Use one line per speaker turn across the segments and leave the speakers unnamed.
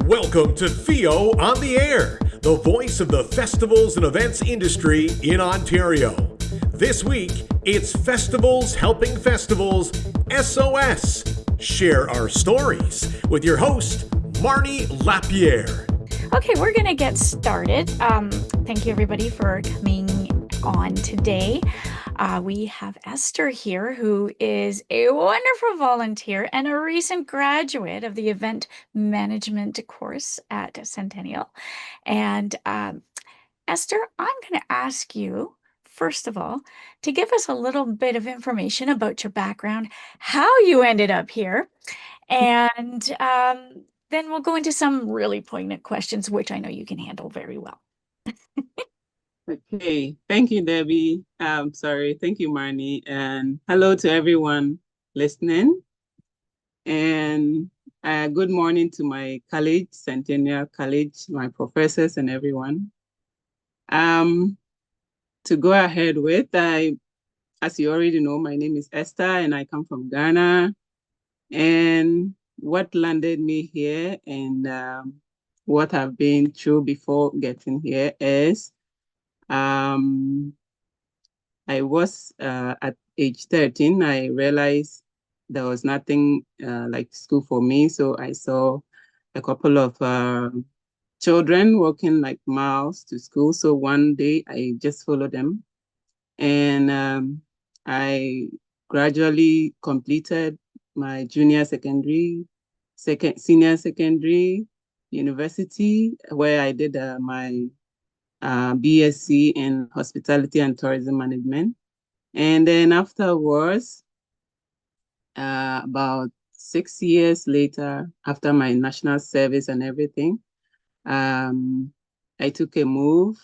Welcome to FEO on the Air, the voice of the festivals and events industry in Ontario. This week, it's Festivals Helping Festivals SOS. Share our stories with your host, Marnie Lapierre.
Okay, we're going to get started. Thank you, everybody, for coming on today. We have Esther here, who is a wonderful volunteer and a recent graduate of the event management course at Centennial. And Esther, I'm going to ask you, first of all, to give us a little bit of information about your background, how you ended up here, and then we'll go into some really poignant questions, which I know you can handle very well.
Okay, thank you, Debbie. Thank you, Marnie, and hello to everyone listening. And good morning to my college, Centennial College, my professors and everyone. To go ahead with, as you already know, my name is Esther and I come from Ghana. And what landed me here and what I've been through before getting here is I was at age 13, I realized there was nothing like school for me. So I saw a couple of children walking like miles to school. So one day I just followed them and I gradually completed my junior secondary, senior secondary, university, where I did my BSc in Hospitality and Tourism Management. And then afterwards, about 6 years later, after my national service and everything, I took a move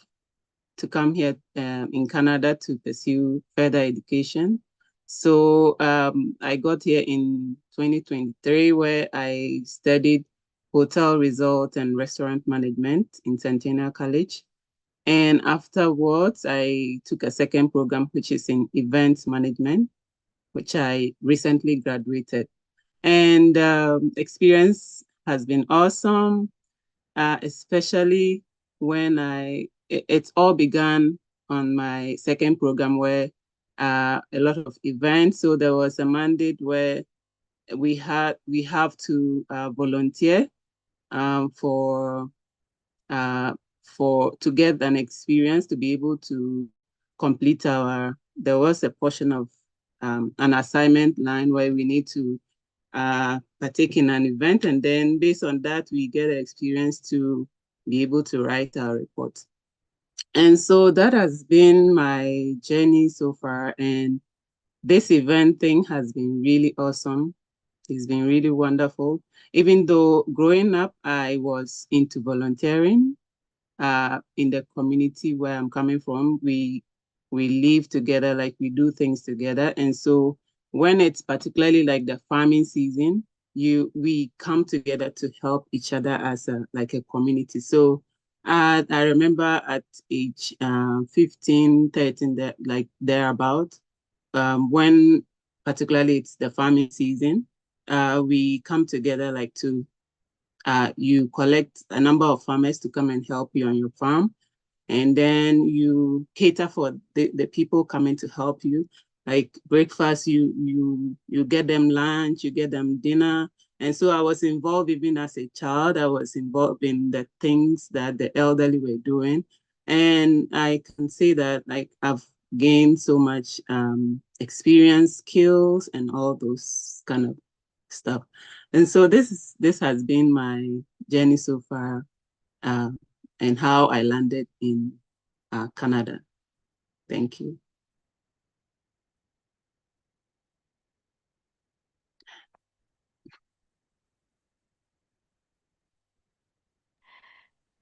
to come here in Canada to pursue further education. So I got here in 2023, where I studied hotel, resort, and restaurant management in Centennial College. And afterwards, I took a second program, which is in events management, which I recently graduated. And experience has been awesome, especially when it all began on my second program, where a lot of events. So there was a mandate where we have to volunteer for to get an experience to be able to complete there was a portion of an assignment line where we need to partake in an event, and then based on that, we get an experience to be able to write our report. And so that has been my journey so far, and this event thing has been really awesome. It's been really wonderful. Even though growing up, I was into volunteering, in the community where I'm coming from, we live together, like we do things together. And so when it's particularly like the farming season, we come together to help each other as a community. So I remember at age 15, 13, thereabout, when particularly it's the farming season, we come together to you collect a number of farmers to come and help you on your farm. And then you cater for the people coming to help you. Like breakfast, you get them lunch, you get them dinner. And so I was involved even as a child. I was involved in the things that the elderly were doing. And I can say that I've gained so much experience, skills, and all those kind of stuff. And so this has been my journey so far, and how I landed in Canada. Thank you.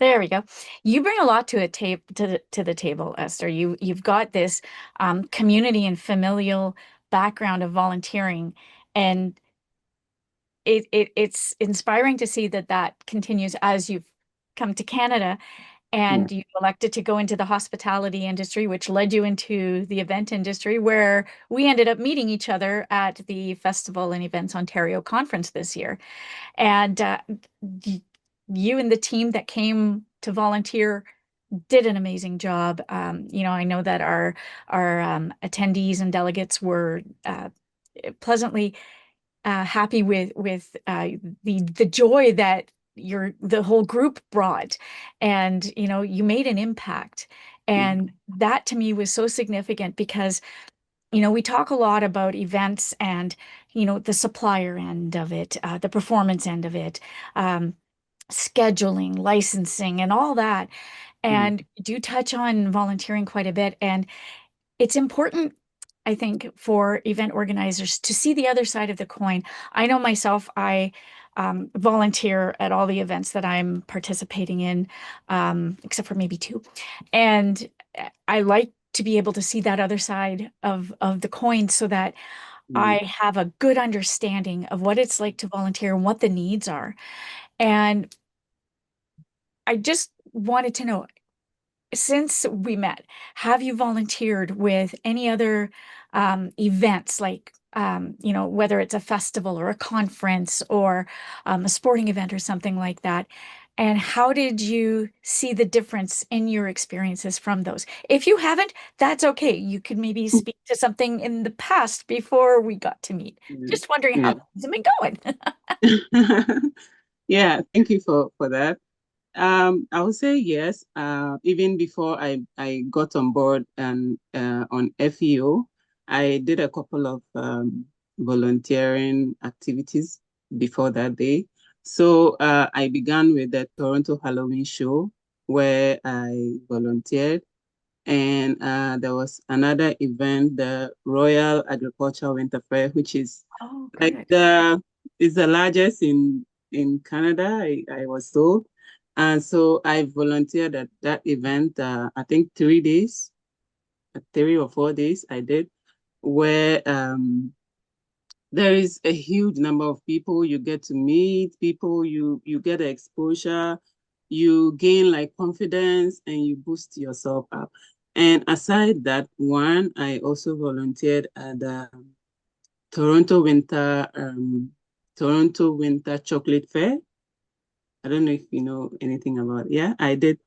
There we go. You bring a lot to the table, Esther. You've got this community and familial background of volunteering, and it's inspiring to see that continues as you've come to Canada and you elected to go into the hospitality industry, which led you into the event industry, where we ended up meeting each other at the Festival and Events Ontario conference this year. And you and the team that came to volunteer did an amazing job. I know that our attendees and delegates were pleasantly happy with the joy that the whole group brought, and you made an impact, and that to me was so significant because we talk a lot about events and the supplier end of it, the performance end of it, scheduling, licensing, and all that, and do touch on volunteering quite a bit. And it's important, I think, for event organizers to see the other side of the coin. I know myself, I volunteer at all the events that I'm participating in, except for maybe two. And I like to be able to see that other side of the coin so that I have a good understanding of what it's like to volunteer and what the needs are. And I just wanted to know, since we met, have you volunteered with any other events, like whether it's a festival or a conference or a sporting event or something like that? And how did you see the difference in your experiences from those? If you haven't, that's okay. You could maybe speak to something in the past before we got to meet. Just wondering how
Yeah.
things have been going.
Yeah, thank you for that. I would say yes. Even before I got on board and on FEO, I did a couple of volunteering activities before that day. So I began with the Toronto Halloween show where I volunteered. And there was another event, the Royal Agricultural Winter Fair, which is
Oh,
like
good.
is the largest in Canada, I was told. And so I volunteered at that event, I think 3 days, 3 or 4 days I did, where there is a huge number of people. You get to meet people, you get exposure, you gain like confidence and you boost yourself up. And aside that one, I also volunteered at the Toronto Winter Toronto Winter Chocolate Fair. I don't know if you know anything about it. Yeah, I did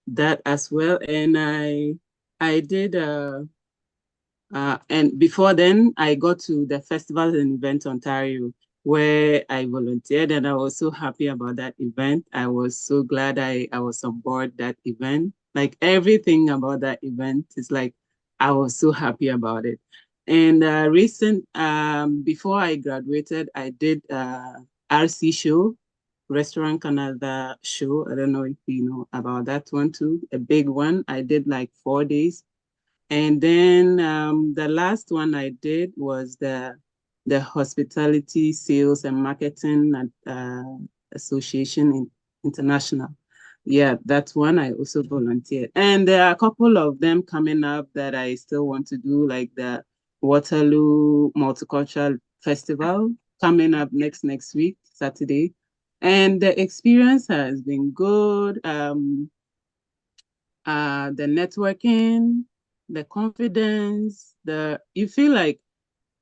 that as well. And I did and before then I got to the Festivals and Events Ontario where I volunteered, and I was so happy about that event. I was so glad I was on board that event. Like everything about that event is like I was so happy about it. And before I graduated, I did RC show, Restaurant Canada show. I don't know if you know about that one too, a big one. I did like 4 days. And then the last one I did was the Hospitality Sales and Marketing Association International. Yeah, that's one I also volunteered. And there are a couple of them coming up that I still want to do, like the Waterloo Multicultural Festival coming up next week, Saturday. And the experience has been good. The networking, the confidence, you feel like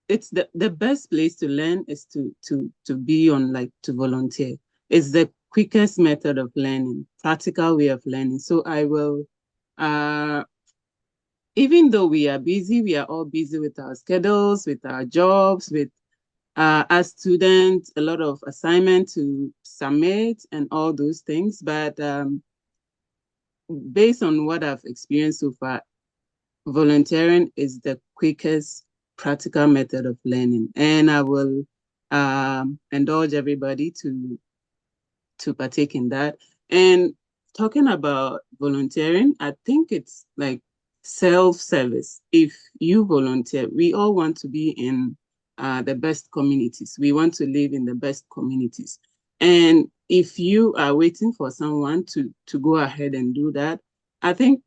it's the best place to learn is to be on, like, to volunteer. It's the quickest method of learning, practical way of learning. So I will even though we are busy, we are all busy with our schedules, with our jobs, with as students, a lot of assignment to submit and all those things. But based on what I've experienced so far, volunteering is the quickest practical method of learning. And I will indulge everybody to partake in that. And talking about volunteering, I think it's like self-service. If you volunteer, we all want to be in the best communities. We want to live in the best communities. And if you are waiting for someone to go ahead and do that, I think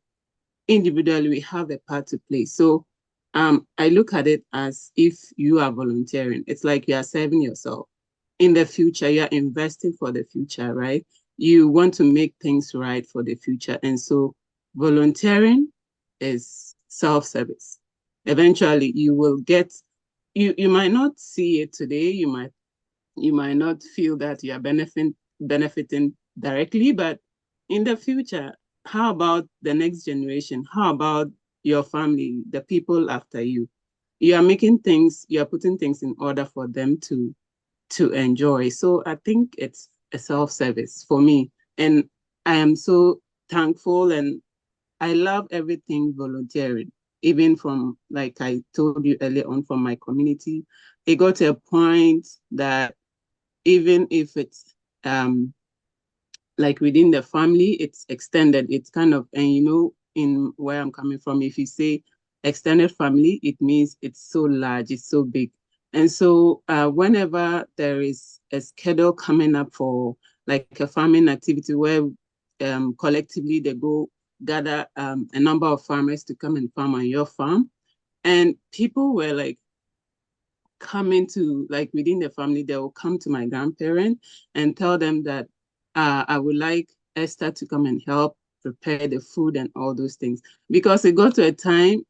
individually we have a part to play. So I look at it as if you are volunteering, it's like you are serving yourself. In the future, you're investing for the future, right? You want to make things right for the future. And so volunteering is self-service. Eventually you will get, you might not see it today, you might not feel that you are benefiting directly, but in the future, how about the next generation? How about your family, the people after you? You are making things, you are putting things in order for them to enjoy. So I think it's a self-service for me. And I am so thankful, and I love everything volunteering, even from, like I told you earlier on, from my community. It got to a point that even if it's like within the family, it's extended. It's kind of, and in where I'm coming from, if you say extended family, it means it's so large, it's so big. And so whenever there is a schedule coming up for like a farming activity where collectively they go gather a number of farmers to come and farm on your farm, and people were like coming to, like within the family, they will come to my grandparent and tell them that I would like Esther to come and help prepare the food and all those things. Because it got to a time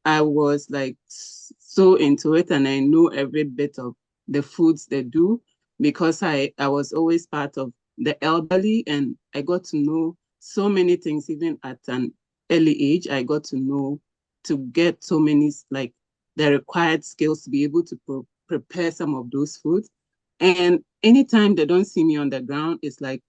I was like so into it, and I know every bit of the foods they do, because I was always part of the elderly, and I got to know so many things. Even at an early age, I got to know, to get so many, like the required skills to be able to prepare some of those foods. And anytime they don't see me on the ground, it's like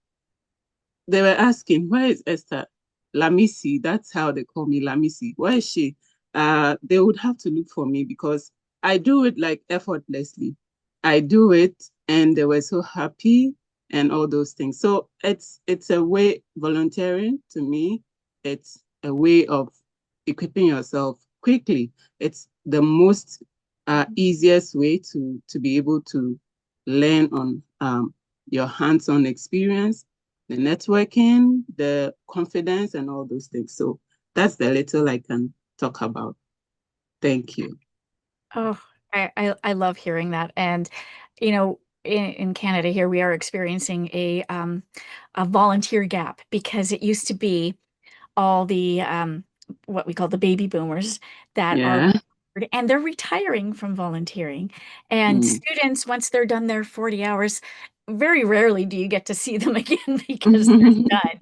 they were asking, where is Esther? Lamisi, that's how they call me, Lamisi. Where is she? They would have to look for me because I do it like effortlessly. I do it, and they were so happy and all those things. So it's a way, volunteering to me, it's a way of equipping yourself quickly. It's the most easiest way to be able to learn on your hands-on experience, the networking, the confidence, and all those things. So that's the little I can talk about. Thank you.
Oh, I love hearing that. And, you know, in Canada here, we are experiencing a volunteer gap because it used to be all the what we call the baby boomers that are
Yeah.
and they're retiring from volunteering. And
Mm.
students, once they're done their 40 hours, very rarely do you get to see them again because they're done.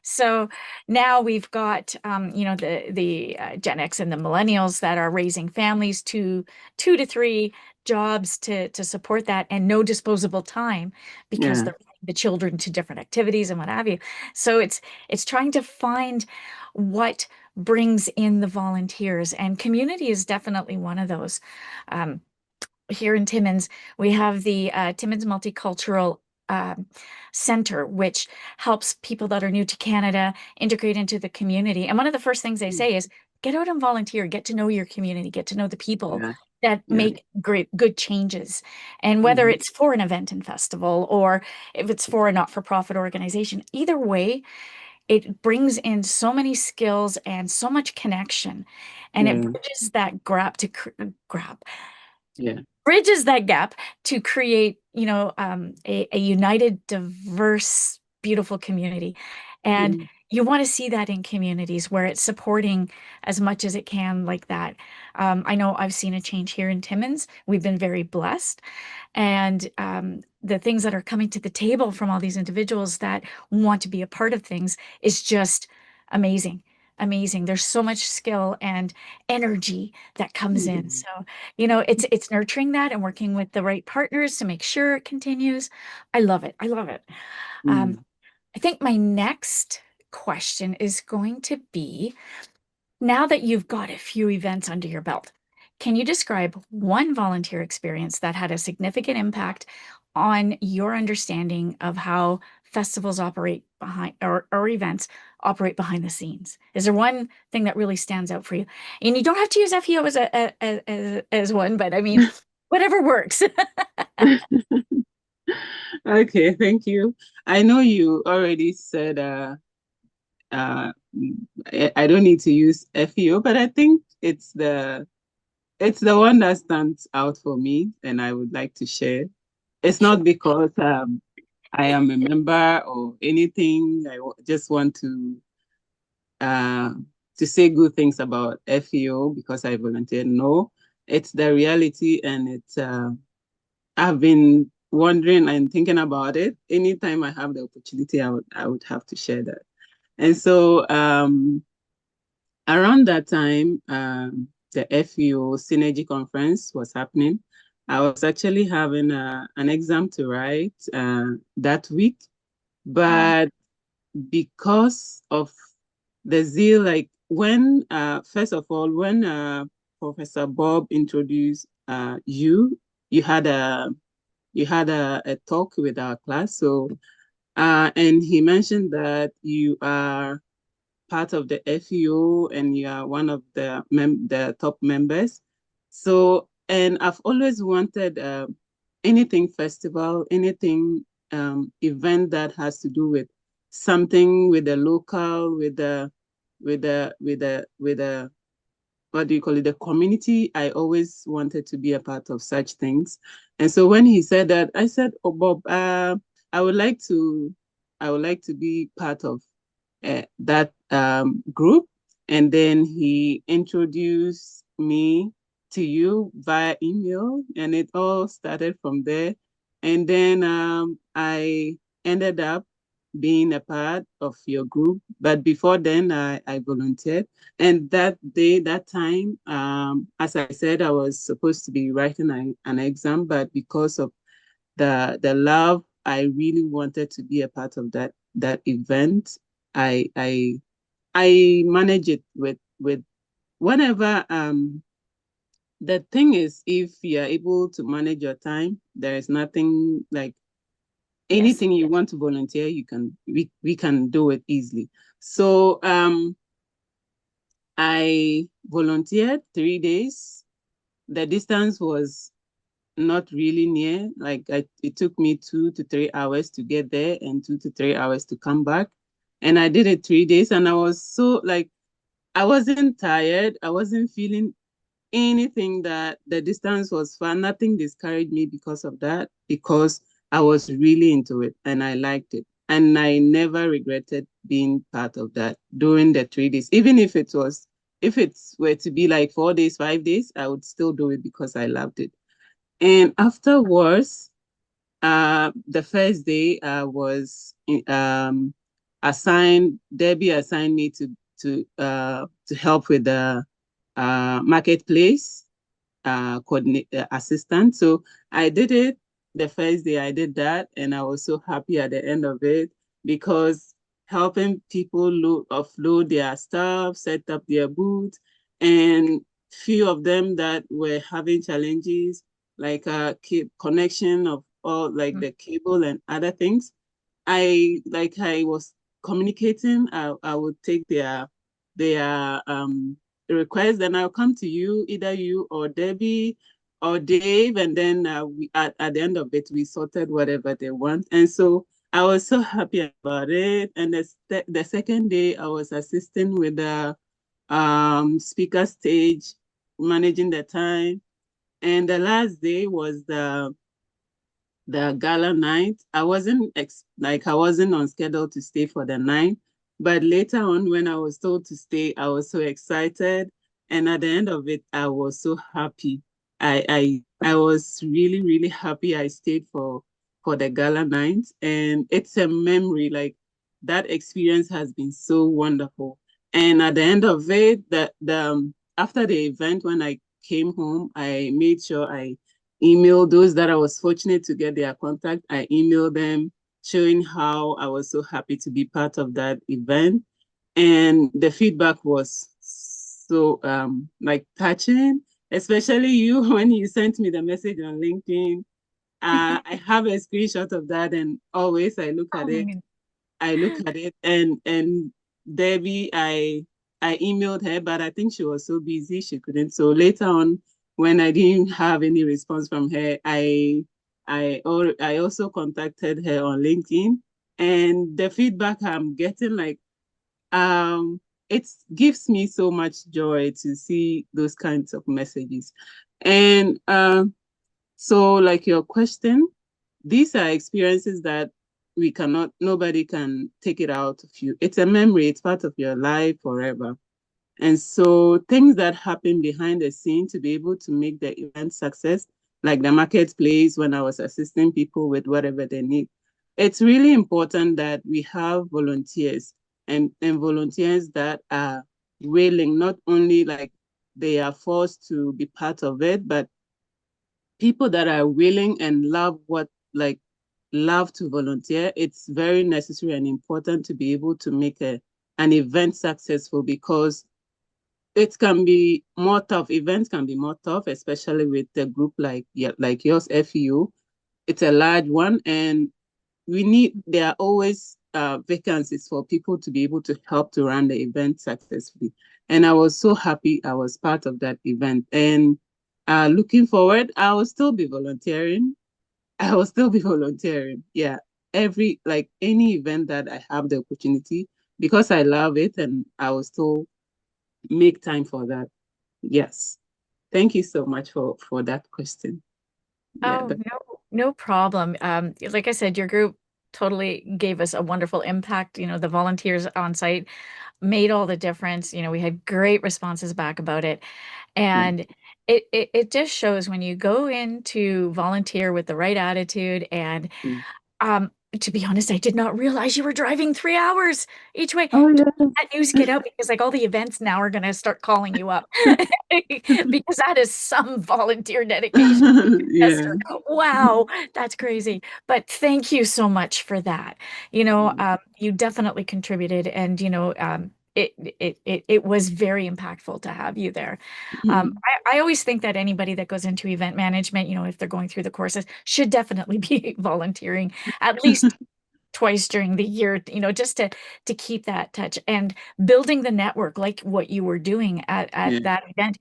So now we've got, the Gen X and the millennials that are raising families to 2 to 3 jobs to support that, and no disposable time because
Yeah.
they're putting the children to different activities and what have you. So it's trying to find what brings in the volunteers, and community is definitely one of those. Um, Here in Timmins, we have the Timmins Multicultural um, Center, which helps people that are new to Canada integrate into the community. And one of the first things they
Mm.
say is get out and volunteer, get to know your community, get to know the people
Yeah.
that
Yeah.
make good changes. And whether
Mhm.
it's for an event and festival or if it's for a not-for-profit organization, either way, it brings in so many skills and so much connection, and it
Yeah.
bridges that
Yeah.
gap to create, a united, diverse, beautiful community. And
Mm.
you want to see that in communities where it's supporting as much as it can, like that. I know I've seen a change here in Timmins. We've been very blessed. And the things that are coming to the table from all these individuals that want to be a part of things is just amazing. Amazing. There's so much skill and energy that comes in.
Mm.
So, it's nurturing that and working with the right partners to make sure it continues. I love it. I love it. Um,
Mm.
I think my next question is going to be, now that you've got a few events under your belt, can you describe one volunteer experience that had a significant impact on your understanding of how festivals operate behind, or events operate behind the scenes? Is there one thing that really stands out for you? And you don't have to use FEO as one, but I mean, whatever works.
Okay, thank you. I know you already said uh I don't need to use FEO, but I think it's the one that stands out for me, and I would like to share. It's
Sure.
not because I am a member or anything. Just want uh, to say good things about FEO because I volunteer. No, it's the reality, and it's I've been wondering and thinking about it. Anytime I have the opportunity, I would have to share that. And so around that time, the FEO Synergy Conference was happening. I was actually having an exam to write that week, but because of the zeal, like when, first of all, when Professor Bob introduced you had a talk with our class. So, and he mentioned that you are part of the FEO and you are one of the top members. So, and I've always wanted anything festival, anything event that has to do with something with the local, with the what do you call it, the community. I always wanted to be a part of such things. And so when he said that, I said, "Oh, Bob, I would like to, I would like to be part of that group." And then he introduced me to you via email, and it all started from there. And then I ended up being a part of your group. But before then, I volunteered. And that day, that time, as I said, I was supposed to be writing an exam, but because of the love, I really wanted to be a part of that event. I manage it with whatever. The thing is, if you're able to manage your time, there is nothing like anything you want to volunteer, we can do it easily. So I volunteered 3 days. The distance was not really near. Like it took me 2 to 3 hours to get there and 2 to 3 hours to come back. And I did it 3 days, and I was so like, I wasn't tired. I wasn't feeling anything that the distance was far. Nothing discouraged me because of that, because I was really into it and I liked it. And I never regretted being part of that during the 3 days. Even if it were to be like 4 days, 5 days, I would still do it because I loved it. And afterwards, the first day I was Debbie assigned me to help with the marketplace assistant. So I did it the first day. I did that, and I was so happy at the end of it, because helping people offload their stuff, set up their booths, and few of them that were having challenges like connection of all like the cable and other things. I was communicating. I would take their request, then I'll come to you, either you or Debbie or Dave, and then at the end of it, we sorted whatever they want. And so I was so happy about it. And the second day, I was assisting with the speaker stage, managing the time. And the last day was the gala night. I wasn't on schedule to stay for the night, but later on when I was told to stay, I was so excited. And at the end of it, I was so happy. I was really, really happy I stayed for the gala night. And it's a memory, like that experience has been so wonderful. And at the end of it, after the event, when I came home, I made sure I email those that I was fortunate to get their contact. I emailed them showing how I was so happy to be part of that event. And the feedback was so like touching, especially you when you sent me the message on LinkedIn. I have a screenshot of that, and always I look at it. I look at it, and Debbie, I emailed her, but I think she was so busy she couldn't. So later on, when I didn't have any response from her, I also contacted her on LinkedIn, and the feedback I'm getting, like, it gives me so much joy to see those kinds of messages. And so, like your question, these are experiences that nobody can take it out of you. It's a memory, it's part of your life forever. And so things that happen behind the scene to be able to make the event success, like the marketplace, when I was assisting people with whatever they need. It's really important that we have volunteers and volunteers that are willing, not only like they are forced to be part of it, but people that are willing and love love to volunteer. It's very necessary and important to be able to make an event successful, because it can be more tough. Events can be more tough, especially with a group like, yeah, like yours, FEO. It's a large one, and there are always vacancies for people to be able to help to run the event successfully. And I was so happy I was part of that event. And looking forward, I will still be volunteering. I will still be volunteering. Yeah. Like any event that I have the opportunity, because I love it, and I will still make time for that. Yes. Thank you so much for that question. Yeah.
Oh, no problem. Like I said, your group totally gave us a wonderful impact. The volunteers on site made all the difference. We had great responses back about it.
Yeah.
And it just shows when you go in to volunteer with the right attitude. And
Mm.
um, to be honest, I did not realize you were driving 3 hours each way.
Oh yeah.
That news get out, because like all the events now are going to start calling you up because that is some volunteer dedication.
Yeah.
Esther. Wow, that's crazy. But thank you so much for that.
Mm.
You definitely contributed, and it was very impactful to have you there. I always think that anybody that goes into event management, if they're going through the courses, should definitely be volunteering at least twice during the year, just to keep that touch and building the network like what you were doing at
Yeah.
that event.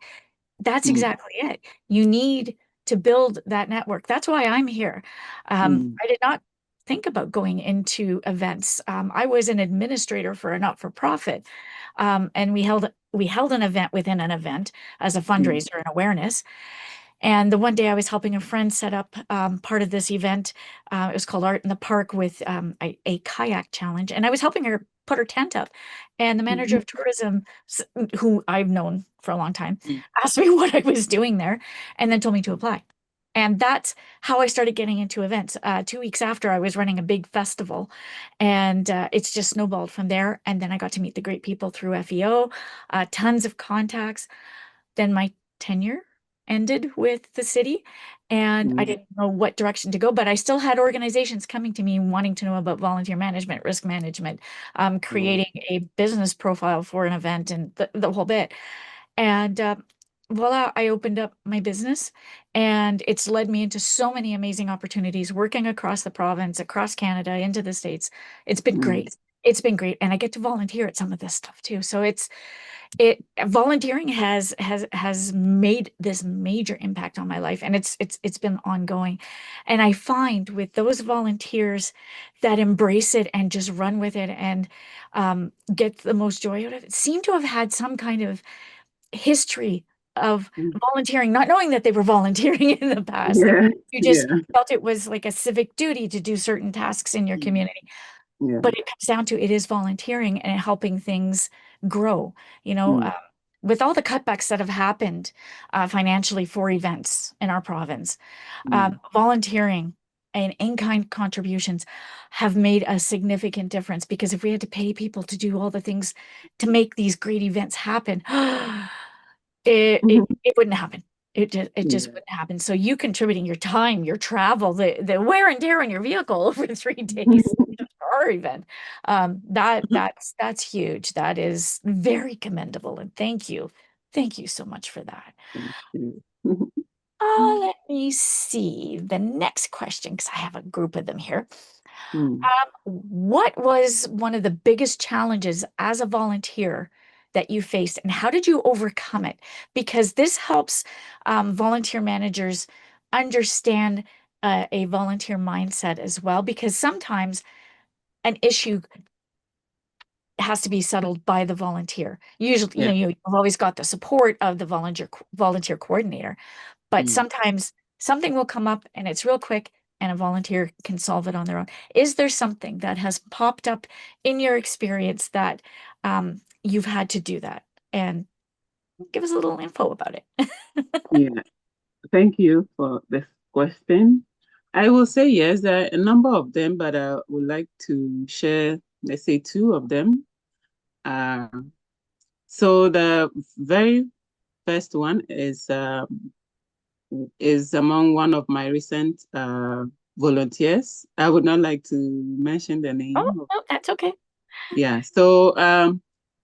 That's
Mm.
exactly it. You need to build that network. That's why I'm here.
Mm.
I did not think about going into events. I was an administrator for a not-for-profit, and we held an event within an event as a
Mm.
fundraiser and awareness. And the one day I was helping a friend set up part of this event. It was called Art in the Park with a kayak challenge. And I was helping her put her tent up. And the manager
Mhm.
of tourism, who I've known for a long time,
Mm.
asked me what I was doing there and then told me to apply. And that's how I started getting into events. 2 weeks after, I was running a big festival, and it's just snowballed from there. And then I got to meet the great people through FEO, tons of contacts. Then my tenure ended with the city, and I
Mm.
didn't know what direction to go, but I still had organizations coming to me wanting to know about volunteer management, risk management,
Wow.
creating a business profile for an event, and the whole bit. And voila, I opened up my business, and it's led me into so many amazing opportunities working across the province, across Canada, into the States. It's been
Mm.
great. It's been great. And I get to volunteer at some of this stuff too. So it volunteering has made this major impact on my life, and it's been ongoing. And I find with those volunteers that embrace it and just run with it and get the most joy out of it seem to have had some kind of history of
Mm.
volunteering, not knowing that they were volunteering in the past. Like
Yeah.
you just
Yeah.
felt it was like a civic duty to do certain tasks in your
Mm.
community.
Yeah.
But it comes down to it is volunteering and helping things grow,
Mm.
with all the cutbacks that have happened financially for events in our province.
Mm.
Volunteering and in-kind contributions have made a significant difference, because if we had to pay people to do all the things to make these great events happen, it wouldn't happen. It just
Yeah.
wouldn't happen. So you contributing your time, your travel, the wear and tear on your vehicle over 3 days for our event, that's huge. That is very commendable, and thank you so much for that.
Thank you.
Let me see the next question, because I have a group of them here.
Mm.
What was one of the biggest challenges as a volunteer that you faced, and how did you overcome it? Because this helps volunteer managers understand a volunteer mindset as well, because sometimes an issue has to be settled by the volunteer. Usually,
Yeah.
you've always got the support of the volunteer coordinator, but
Mm.
sometimes something will come up and it's real quick, and a volunteer can solve it on their own. Is there something that has popped up in your experience that you've had to do that? And give us a little info about it.
Yeah. Thank you for this question. I will say yes, there are a number of them, but I would like to share, let's say, two of them. Uh, so the very first one is among one of my recent volunteers. I would not like to mention the name.
Oh, no, that's okay.
Yeah. So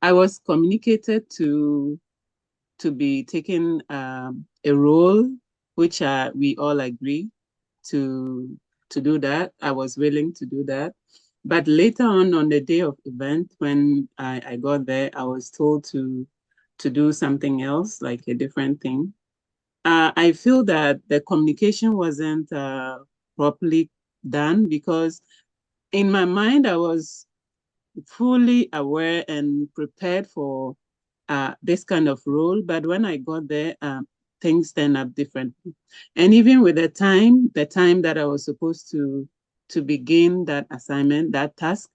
I was communicated to be taking a role, which we all agree to to do that. I was willing to do that. But later on the day of event, when I got there, I was told to do something else, like a different thing. I feel that the communication wasn't properly done because in my mind, I was fully aware and prepared for this kind of role. But when I got there, things turned up differently. And even with the time that I was supposed to begin that assignment, that task,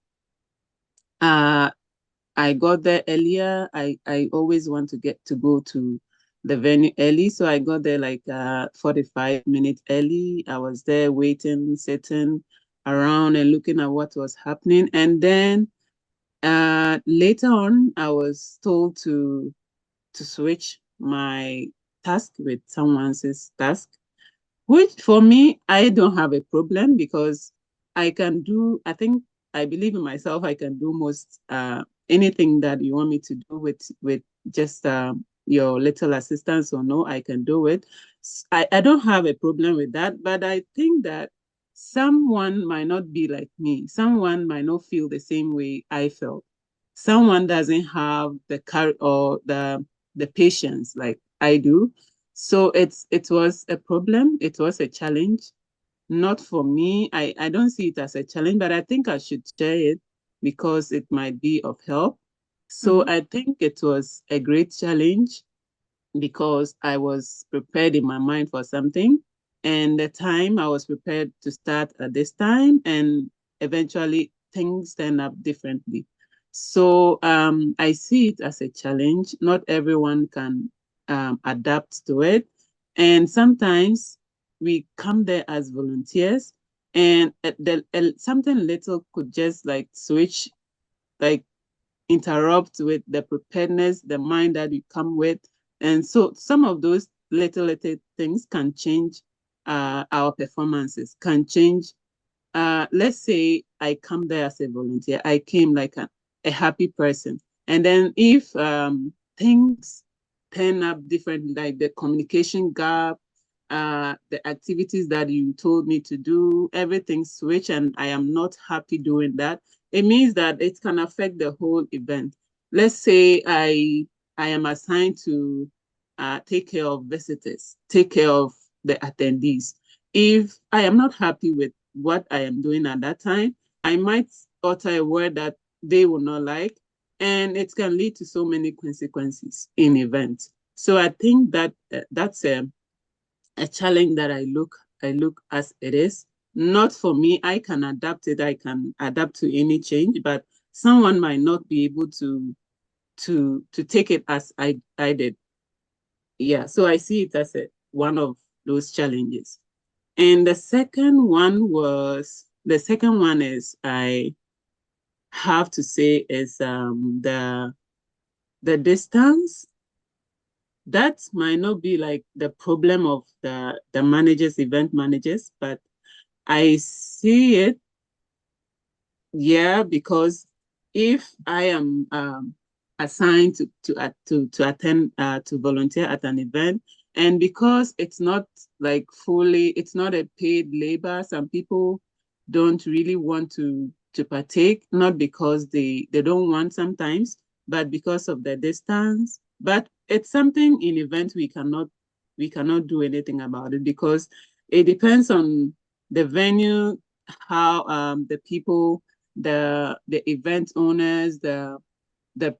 uh, I got there earlier. I always want to get to go to the venue early. So I got there like 45 minutes early. I was there waiting, sitting around and looking at what was happening. And then later on, I was told to switch my task with someone else's task, which for me, I don't have a problem because I can do, I believe in myself, I can do most anything that you want me to do with just your little assistance or no, I can do it. I don't have a problem with that, but I think that someone might not be like me. Someone might not feel the same way I felt. Someone doesn't have the courage or the patience like I do. So it was a problem. It was a challenge. Not for me. I don't see it as a challenge, but I think I should share it because it might be of help. So
Mhm.
I think it was a great challenge because I was prepared in my mind for something. And the time I was prepared to start at this time, and eventually things turn up differently. So I see it as a challenge. Not everyone can adapt to it. And sometimes we come there as volunteers, and something little could just like switch, like interrupt with the preparedness, the mind that you come with. And so some of those little things can change our performances, can change. Let's say I come there as a volunteer, I came like a happy person. And then if things turn up differently, like the communication gap, the activities that you told me to do, everything switch, and I am not happy doing that, it means that it can affect the whole event. Let's say I am assigned to take care of visitors, take care of the attendees. If I am not happy with what I am doing at that time, I might utter a word that they will not like, and it can lead to so many consequences in events. So I think that that's a challenge that I look as it is. Not for me, I can adapt it. I can adapt to any change, but someone might not be able to take it as I did. Yeah, so I see it as one of those challenges. And the second one is I have to say is the distance. That might not be like the problem of the managers, event managers, but I see it, yeah, because if I am assigned to attend to volunteer at an event, and because it's not like fully, it's not a paid labor, some people don't really want to partake, not because they don't want sometimes, but because of the distance. But it's something in events we cannot do anything about it because it depends on the venue, how the people, the event owners, the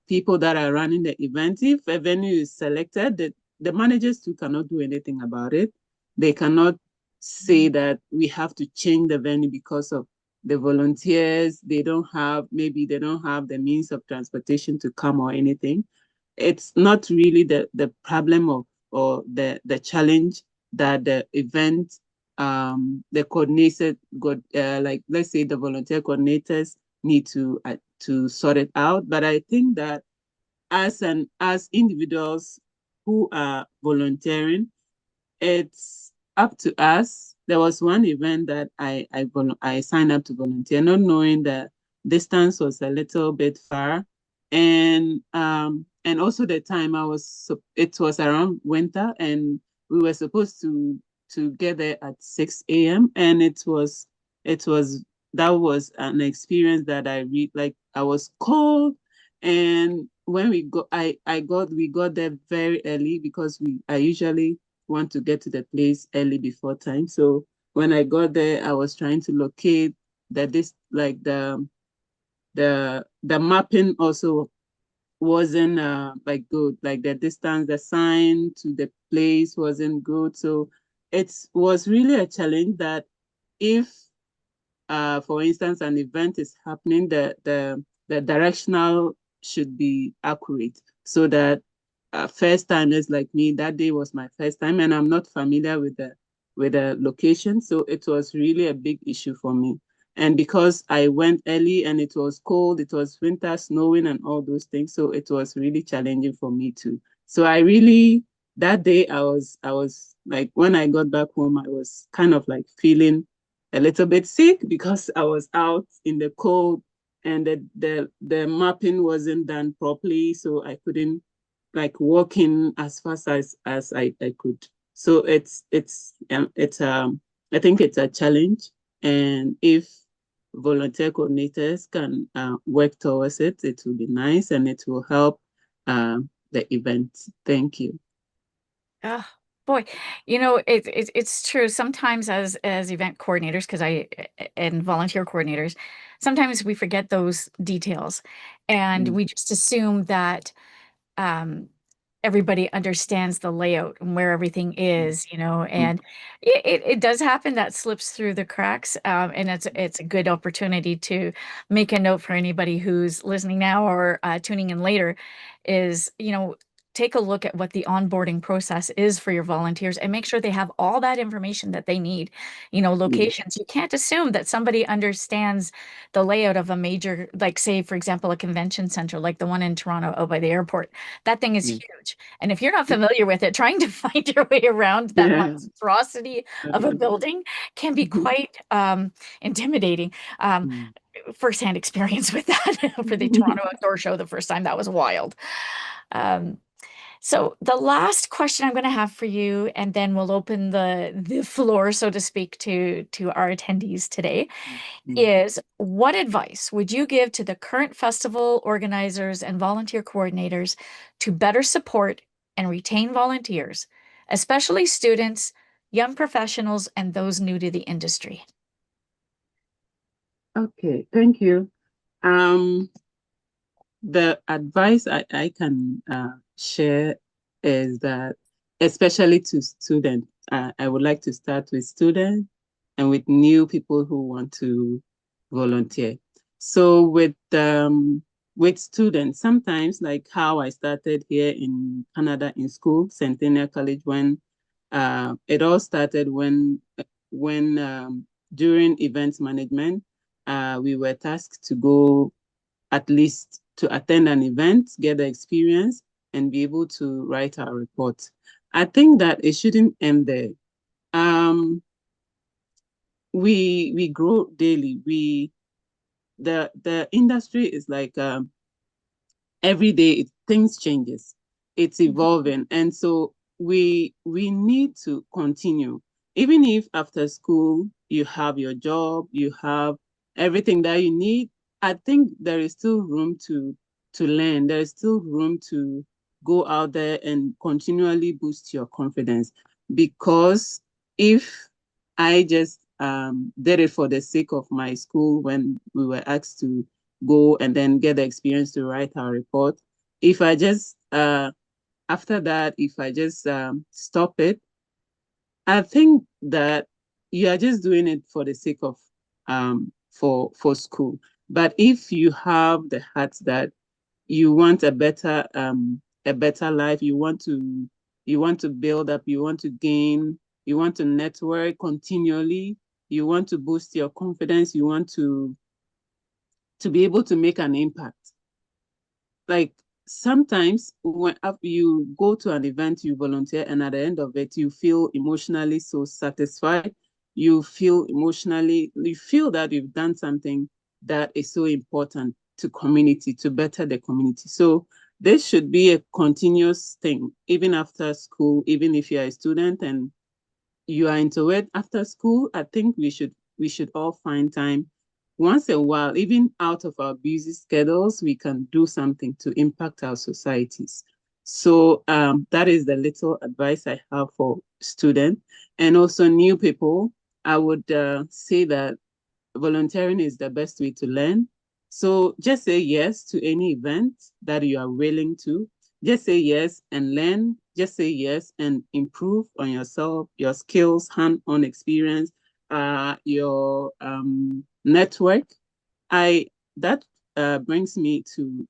people that are running the event. If a venue is selected, the managers too cannot do anything about it. They cannot say that we have to change the venue because of the volunteers. Maybe they don't have the means of transportation to come or anything. It's not really the problem of or the challenge that the event, the coordinator got, like, let's say the volunteer coordinators need to sort it out. But I think that as individuals who are volunteering, it's up to us. There was one event that I signed up to volunteer, not knowing the distance was a little bit far, and also the time it was around winter, and we were supposed to get there at 6 a.m. and it was that was an experience that I was cold, and when we got there very early because I usually want to get to the place early before time. So when I got there, I was trying to locate the mapping also wasn't like good. Like the distance, the sign to the place wasn't good. So it was really a challenge that if for instance, an event is happening, the directional should be accurate so that first timers like me, that day was my first time, and I'm not familiar with the location, so it was really a big issue for me. And because I went early and it was cold, it was winter, snowing, and all those things, so it was really challenging for me too. So that day I was like, when I got back home, I was kind of like feeling a little bit sick because I was out in the cold and the mapping wasn't done properly, so I couldn't like walk in as fast as I could. So I think it's a challenge, and if volunteer coordinators can work towards it, it will be nice and it will help the event. Thank you.
Oh, boy, it's true. Sometimes as event coordinators, because and volunteer coordinators, sometimes we forget those details, and
Mm,
we just assume that um, everybody understands the layout and where everything
mm,
is,
mm,
and it does happen that slips through the cracks. And it's a good opportunity to make a note for anybody who's listening now or tuning in later is, take a look at what the onboarding process is for your volunteers and make sure they have all that information that they need,
mm,
locations. You can't assume that somebody understands the layout of a major, like say, for example, a convention center like the one in Toronto out by the airport. That thing is
mm.
huge. And if you're not familiar with it, trying to find your way around that
Yeah.
monstrosity of a building can be quite intimidating.
Mm.
Firsthand experience with that for the Toronto Outdoor Show the first time. That was wild. Um, so the last question I'm going to have for you, and then we'll open the floor, so to speak, to our attendees today,
Mm.
is what advice would you give to the current festival organizers and volunteer coordinators to better support and retain volunteers, especially students, young professionals, and those new to the industry?
Okay, thank you. Um, the advice I can share is that, especially to students, I would like to start with students and with new people who want to volunteer. So with students, sometimes like how I started here in Canada in school, Centennial College, when it all started when during events management, we were tasked to go at least to attend an event, get the experience, and be able to write our report. I think that it shouldn't end there. Um, we grow daily. The industry is like every day things changes, it's evolving, and so we need to continue. Even if after school you have your job, you have everything that you need, I think there is still room to learn. There is still room to go out there and continually boost your confidence, because if I just did it for the sake of my school when we were asked to go and then get the experience to write our report. If I just after that, if I just stop it, I think that you are just doing it for the sake of for school. But if you have the heart that you want a better life, you want to build up, you want to gain you want to network continually, you want to boost your confidence, you want to be able to make an impact. Like sometimes when you go to an event, you volunteer, and at the end of it, you feel emotionally so satisfied. You feel that you've done something that is so important to community, to better the community. So this should be a continuous thing, even after school, even if you're a student and you are into it after school. I think we should all find time once a while, even out of our busy schedules, we can do something to impact our societies. So that is the little advice I have for students and also new people. I would say that volunteering is the best way to learn. So just say yes to any event that you are willing to. Just say yes and learn. Just say yes and improve on yourself, your skills, hand-on experience, your network. I that brings me to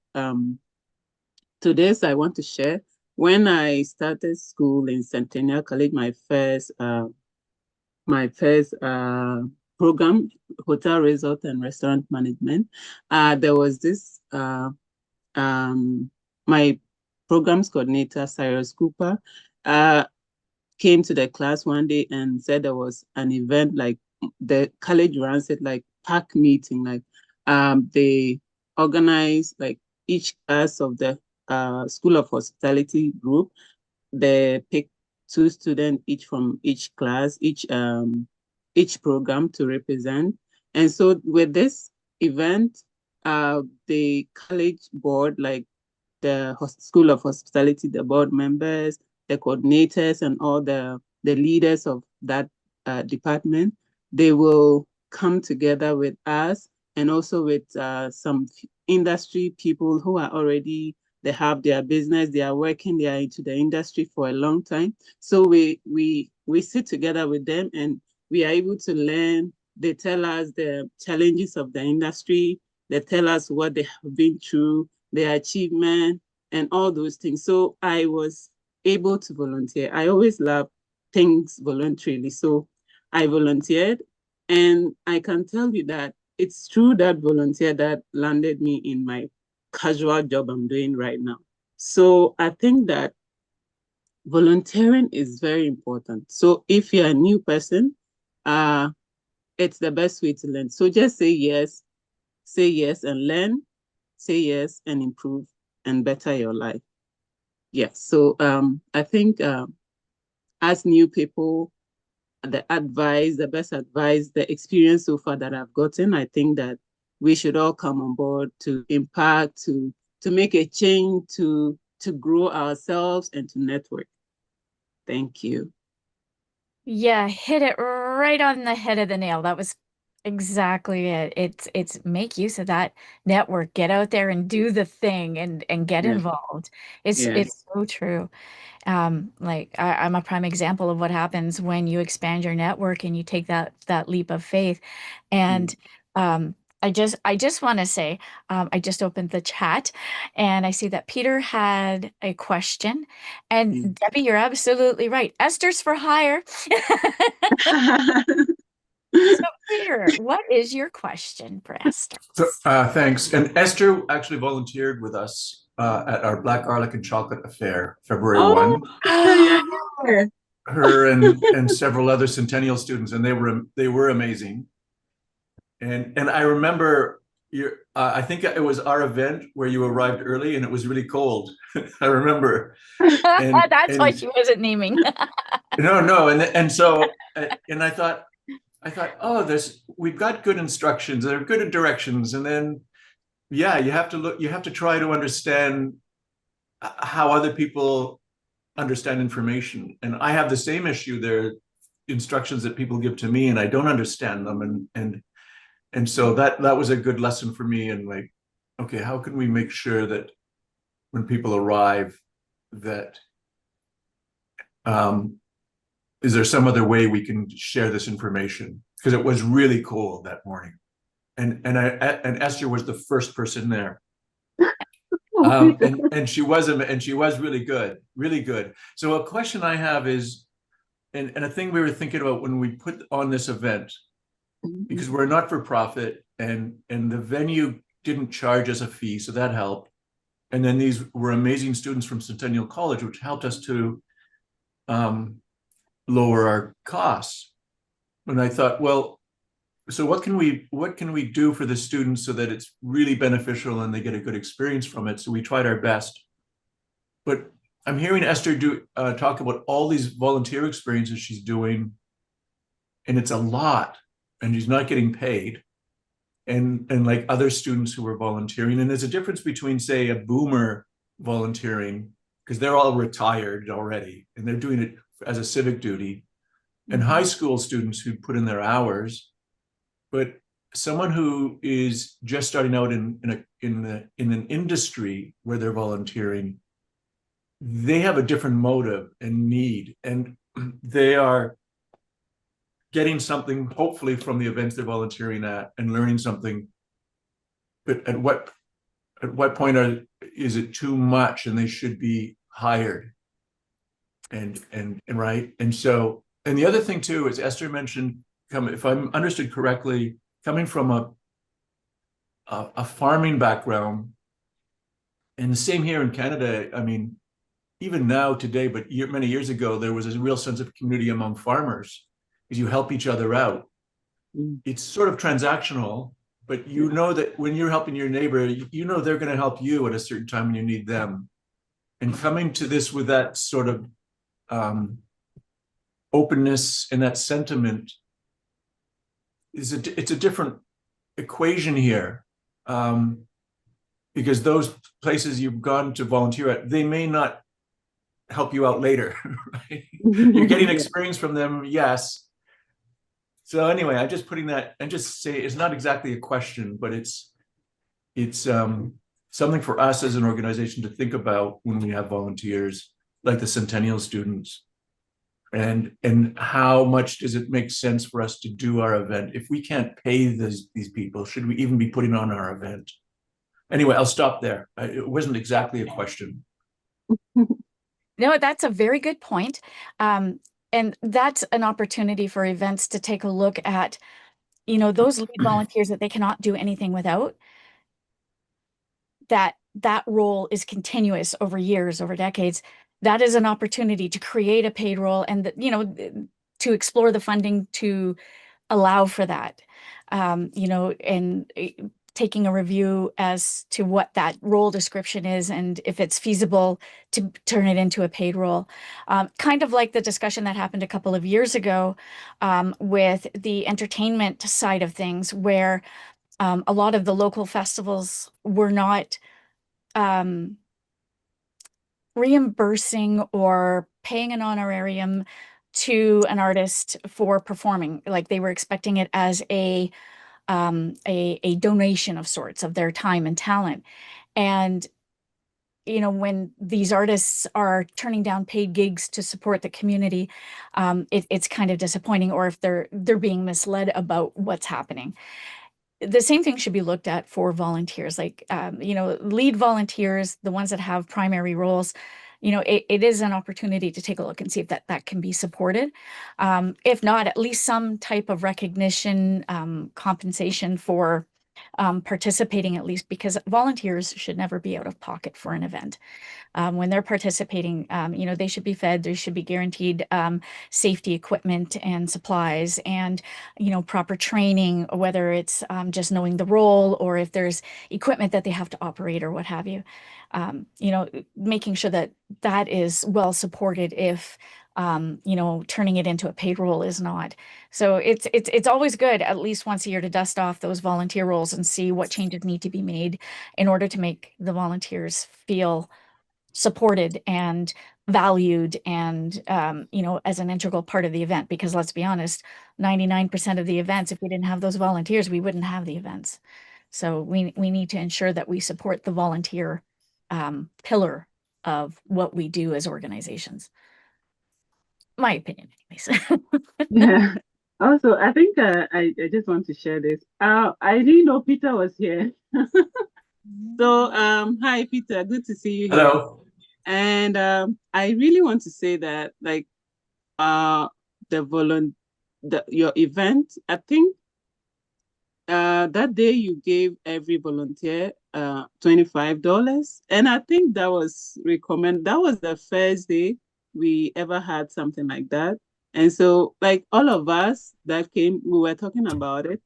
this. I want to share. When I started school in Centennial College, my first program, hotel resort and restaurant management, there was this my programs coordinator, Cyrus Cooper, came to the class one day and said there was an event, like the college runs it like pack meeting, like they organize like each class of the School of Hospitality group. They pick two students each from each class, each program to represent. And so with this event, the college board, like the School of Hospitality, the board members, the coordinators, and all the leaders of that department, they will come together with us and also with some industry people who are already, they have their business, they are working, they are into the industry for a long time. So we sit together with them and we are able to learn. They tell us the challenges of the industry. They tell us what they have been through, their achievement, and all those things. So I was able to volunteer. I always love things voluntarily. So I volunteered, and I can tell you that it's through that volunteer that landed me in my casual job I'm doing right now. So I think that volunteering is very important. So if you're a new person, it's the best way to learn. So just say yes and learn, say yes and improve and better your life. Yes. So I think as new people, the best advice, the experience so far that I've gotten, I think that we should all come on board to impact, to make a change, to grow ourselves and to network. Thank you.
Yeah, hit it right on the head of the nail. That was exactly it. It's make use of that network, get out there and do the thing and get
Yeah.
involved. It's
Yes.
it's so true. Like I'm a prime example of what happens when you expand your network and you take that leap of faith. And um, I just want to say, I just opened the chat and I see that Peter had a question. And Debbie, you're absolutely right. Esther's for hire. So Peter, what is your question for Esther?
So, thanks. And Esther actually volunteered with us at our Black Garlic and Chocolate Affair, February
Oh,
1.
Esther, you're here.
Her and several other Centennial students, and they were amazing. And I remember I think it was our event where you arrived early and it was really cold. I remember.
That's why
And
she wasn't naming.
no, and so and I thought, oh, we've got good instructions, they're good directions, and then yeah, you have to try to understand how other people understand information. And I have the same issue. There are instructions that people give to me and I don't understand them. And so that was a good lesson for me. And like, okay, how can we make sure that when people arrive that is there some other way we can share this information? Because it was really cold that morning. And Esther was the first person there. And she was really good, really good. So a question I have is, and a thing we were thinking about when we put on this event, because we're not for profit, and the venue didn't charge us a fee, so that helped. And then these were amazing students from Centennial College, which helped us to lower our costs. And I thought, well, so what can we do for the students so that it's really beneficial and they get a good experience from it? So we tried our best. But I'm hearing Esther talk about all these volunteer experiences she's doing, and it's a lot, and she's not getting paid. And like other students who are volunteering, and there's a difference between, say, a boomer volunteering, because they're all retired already and they're doing it as a civic duty, and high school students who put in their hours. But someone who is just starting out in an industry where they're volunteering, they have a different motive and need, and they are getting something hopefully from the events they're volunteering at and learning something. But at what point is it too much and they should be hired? And right. And so, and the other thing too is Esther mentioned, if I'm understood correctly, coming from a farming background, and the same here in Canada. I mean, even now today, but many years ago, there was a real sense of community among farmers, because you help each other out. It's sort of transactional, but you know that when you're helping your neighbor, you know they're going to help you at a certain time when you need them. And coming to this with that sort of openness and that sentiment it's a different equation here, because those places you've gone to volunteer at, they may not help you out later. Right? You're getting experience from them, yes. So anyway, I'm just putting that, and just say it's not exactly a question, but it's something for us as an organization to think about when we have volunteers like the Centennial students. And how much does it make sense for us to do our event? If we can't pay these people, should we even be putting on our event? Anyway, I'll stop there. It wasn't exactly a question.
No, that's a very good point. And that's an opportunity for events to take a look at, those lead volunteers that they cannot do anything without. That role is continuous over years, over decades. That is an opportunity to create a paid role, and to explore the funding to allow for that. And taking a review as to what that role description is, and if it's feasible to turn it into a paid role. Kind of like the discussion that happened a couple of years ago with the entertainment side of things, where a lot of the local festivals were not reimbursing or paying an honorarium to an artist for performing. Like, they were expecting it as a donation of sorts of their time and talent. And when these artists are turning down paid gigs to support the community, it's kind of disappointing, or if they're being misled about what's happening. The same thing should be looked at for volunteers, like, lead volunteers, the ones that have primary roles. It is an opportunity to take a look and see if that can be supported. If not, at least some type of recognition, compensation for participating, at least, because volunteers should never be out of pocket for an event. When they're participating, they should be fed, they should be guaranteed safety equipment and supplies, and, proper training, whether it's just knowing the role, or if there's equipment that they have to operate or what have you. Making sure that is well supported if turning it into a paid role is not. So it's always good at least once a year to dust off those volunteer roles and see what changes need to be made in order to make the volunteers feel supported and valued, and as an integral part of the event. Because let's be honest, 99% of the events, if we didn't have those volunteers, we wouldn't have the events. So we need to ensure that we support the volunteer pillar of what we do as organizations. My opinion, anyways.
Yeah. Also, I think I just want to share this. I didn't know Peter was here. So, hi, Peter. Good to see you here.
Hello.
And I really want to say that, like, your event, I think that day you gave every volunteer $25. And I think that was that was the first day we ever had something like that. And so like all of us that came, we were talking about it.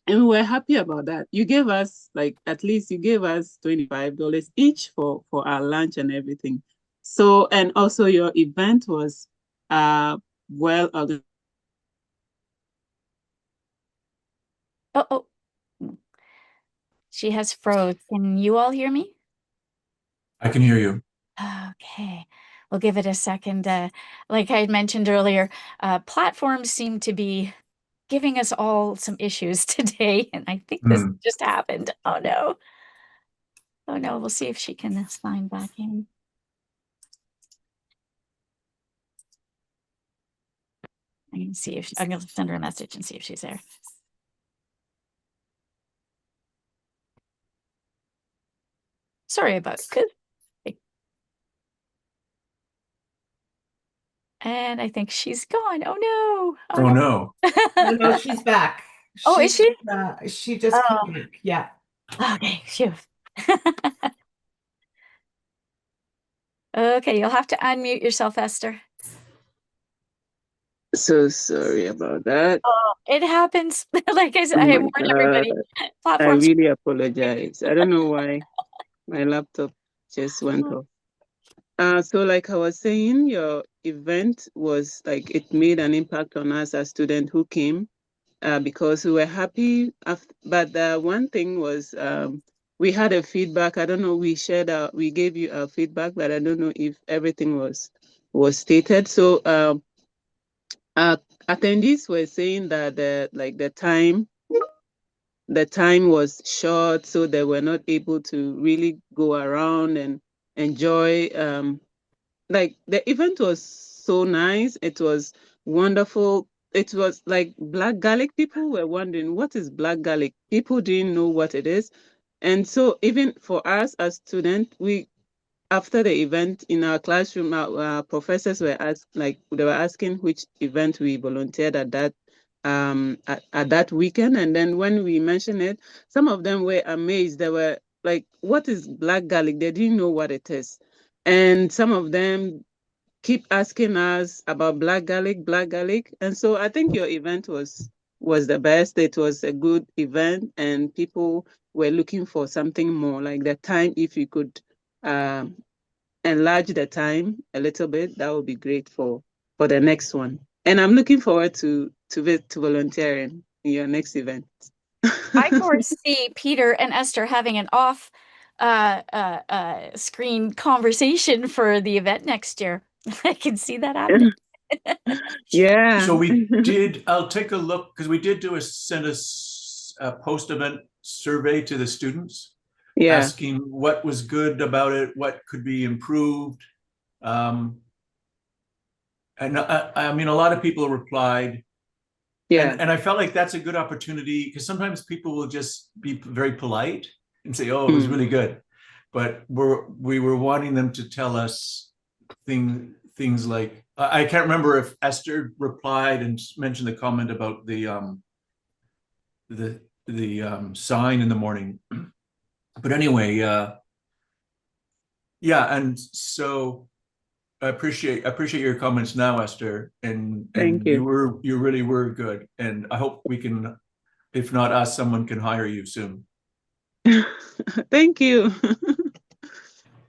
And we were happy about that. You gave us at least you gave us $25 each for our lunch and everything. So, and also your event was well organized.
Oh, she has froze. Can you all hear me?
I can hear you.
Okay, we'll give it a second. Like I had mentioned earlier, platforms seem to be giving us all some issues today, and I think this just happened. Oh no. Oh no, we'll see if she can sign back in. I can see if I'm gonna send her a message and see if she's there. Sorry about it. And I think she's gone. Oh no.
Oh no.
No, she's back.
Oh, is she?
She just came back. Yeah.
Okay, phew. Okay, you'll have to unmute yourself, Esther.
So sorry about that.
Oh, it happens. Like I said, I warned everybody.
I really apologize. I don't know why my laptop just went off. So like I was saying, your event was like, it made an impact on us as students who came because we were happy. But the one thing was we had a feedback. I don't know, we gave you our feedback, but I don't know if everything was stated. So attendees were saying that the time was short, so they were not able to really go around and enjoy. Like the event was so nice. It was wonderful. It was like black garlic. People were wondering, what is black garlic? People didn't know what it is. And so even for us as students, after the event in our classroom, our professors were they were asking which event we volunteered at that weekend. And then when we mentioned it, some of them were amazed. They were like, what is black garlic? They didn't know what it is. And some of them keep asking us about black garlic. And so I think your event was the best. It was a good event, and people were looking for something more, like the time. If you could enlarge the time a little bit, that would be great for the next one. And I'm looking forward to volunteering in your next event.
I foresee Peter and Esther having an off screen conversation for the event next year. I can see that happening.
Yeah.
So I'll take a look, because we did send a post-event survey to the students, asking what was good about it, what could be improved. And I mean, a lot of people replied. Yeah. And I felt like that's a good opportunity, because sometimes people will just be very polite and say, oh, it was really good. But we were wanting them to tell us things like, I can't remember if Esther replied and mentioned the comment about the sign in the morning. But anyway, yeah, and so I appreciate your comments now, Esther, and
Thank you.
You really were good, and I hope we can, if not us, someone can hire you soon.
Thank you.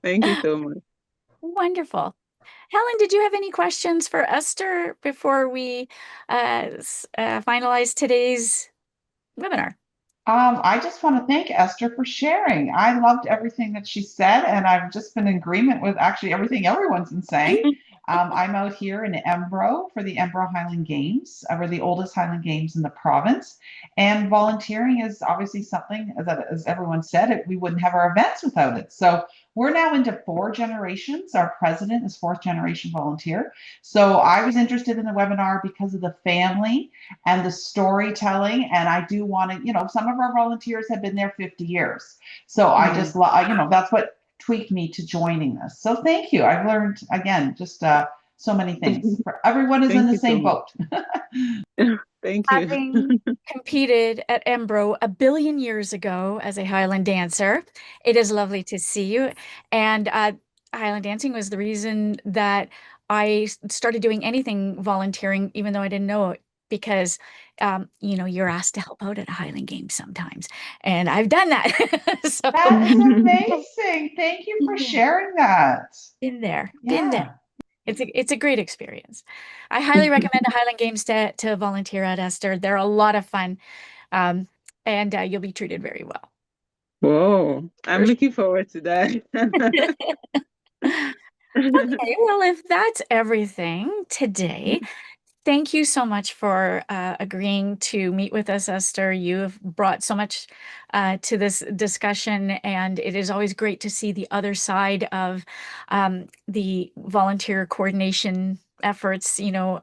Thank you so much.
Wonderful. Helen, did you have any questions for Esther before we finalize today's webinar?
I just want to thank Esther for sharing. I loved everything that she said, and I've just been in agreement with actually everything everyone's been saying. I'm out here in Embro for the Embro Highland Games. We're the oldest Highland Games in the province. And volunteering is obviously something that, as everyone said, we wouldn't have our events without it. So we're now into 4 generations. Our president is 4th generation volunteer. So I was interested in the webinar because of the family and the storytelling. And I do want to, some of our volunteers have been there 50 years. So I just, that's what tweaked me to joining this. So thank you. I've learned, again, just so many things. Everyone is in
Thank
the
you so
same
much.
boat.
Thank you.
Having competed at Embro a billion years ago as a Highland dancer, it is lovely to see you. And Highland dancing was the reason that I started doing anything volunteering, even though I didn't know it, because you're asked to help out at a Highland game sometimes, and I've done that. So
That is amazing. Thank you for sharing that.
been there.
Yeah.
It's a great experience. I highly recommend the Highland Games to volunteer at, Esther. They're a lot of fun, um, and you'll be treated very well.
Whoa, I'm
For
looking forward to that.
Okay, well, if that's everything today, thank you so much for agreeing to meet with us, Esther. You have brought so much to this discussion, and it is always great to see the other side of the volunteer coordination efforts,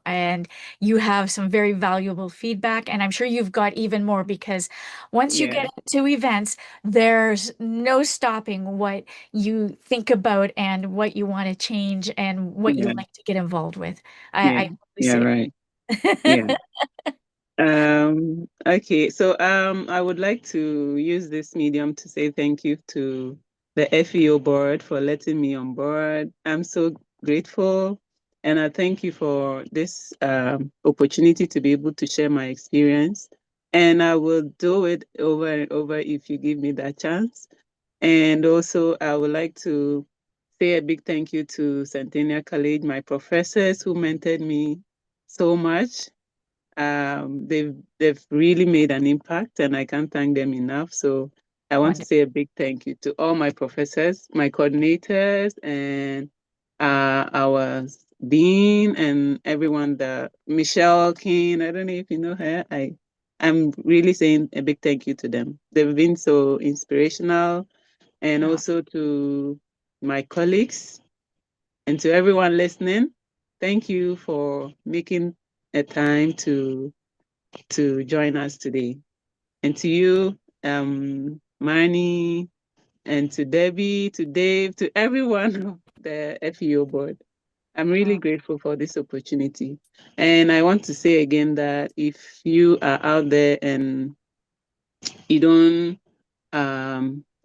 and you have some very valuable feedback, and I'm sure you've got even more, because once you
Yeah,
get into events, there's no stopping what you think about and what you want to change and what you
yeah,
like to get involved with.
yeah,
I totally
yeah,
see
right.
it.
Yeah. Okay, so I would like to use this medium to say thank you to the FEO board for letting me on board. I'm so grateful, and I thank you for this opportunity to be able to share my experience. And I will do it over and over if you give me that chance. And also, I would like to say a big thank you to Centennial College, my professors who mentored me so much. They've really made an impact, and I can't thank them enough. So I want to
Wonderful.
say a big thank you to all my professors, my coordinators, and our dean, and everyone. The Michelle King, I don't know if you know her. I'm really saying a big thank you to them. They've been so inspirational, and
Oh,
also to my colleagues and to everyone listening. Thank you for making a time to join us today. And to you, Marnie, and to Debbie, to Dave, to everyone of the FEO board. I'm really
oh,
grateful for this opportunity. And I want to say again that if you are out there and you don't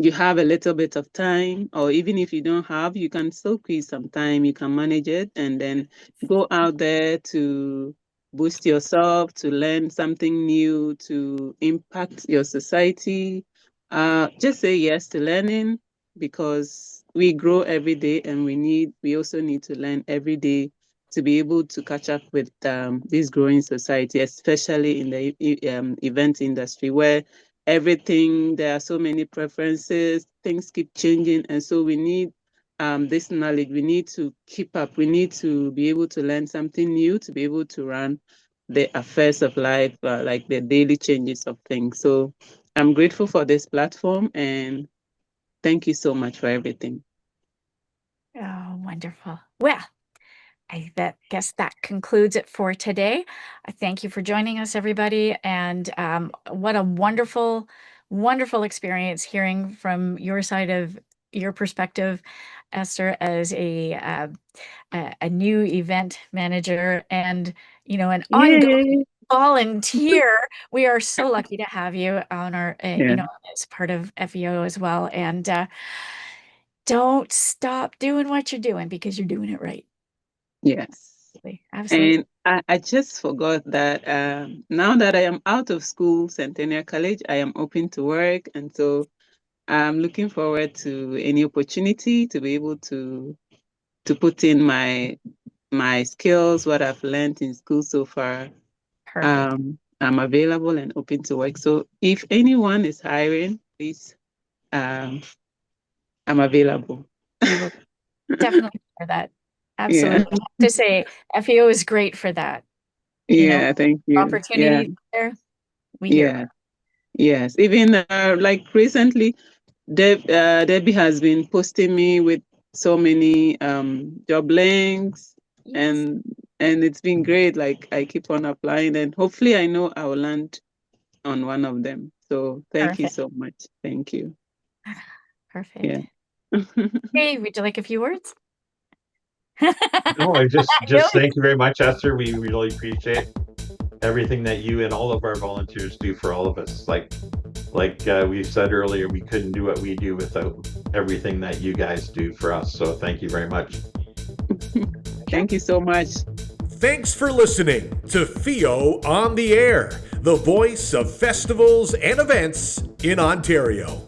you have a little bit of time, or even if you don't have, you can still quiz some time, you can manage it, and then go out there to boost yourself, to learn something new, to impact your society. Just say yes to learning, because we grow every day, and we also need to learn every day to be able to catch up with this growing society, especially in the event industry, where there are so many preferences, things keep changing, and so we need this knowledge. We need to keep up. We need to be able to learn something new to be able to run the affairs of life, like the daily changes of things. So I'm grateful for this platform, and thank you so much for everything.
oh, wonderful. Well, guess that concludes it for today. I thank you for joining us, everybody, and what a wonderful, wonderful experience hearing from your side of your perspective, Esther, as a new event manager and an ongoing
Yay!
volunteer. We are so lucky to have you on our,
Yeah.
as part of FEO as well. And don't stop doing what you're doing, because you're doing it right.
Yes.
Absolutely.
And I just forgot that now that I am out of school, Centennial College, I am open to work. And so I'm looking forward to any opportunity to be able to put in my skills, what I've learned in school so far.
Perfect.
I'm available and open to work. So if anyone is hiring, please, um, I'm available.
We will definitely share that.
Yeah.
Absolutely. I have to say, FEO is great for that.
Yeah. Thank you. Yeah.
Opportunities there, we hear about
Yeah. Yes. Even like recently, Debbie has been posting me with so many job links,
it. Yes.
and it's been great. Like I keep on applying, and hopefully I know I will land on one of them. So thank you
Perfect.
so much. Thank you.
Perfect.
Yeah.
Hey, would you like a few words?
No, I just
Really?
thank you very much, Esther. We really appreciate everything that you and all of our volunteers do for all of us. Like we said earlier, we couldn't do what we do without everything that you guys do for us. So thank you very much.
Thank you so much.
Thanks for listening to FEO on the Air, the voice of festivals and events in Ontario.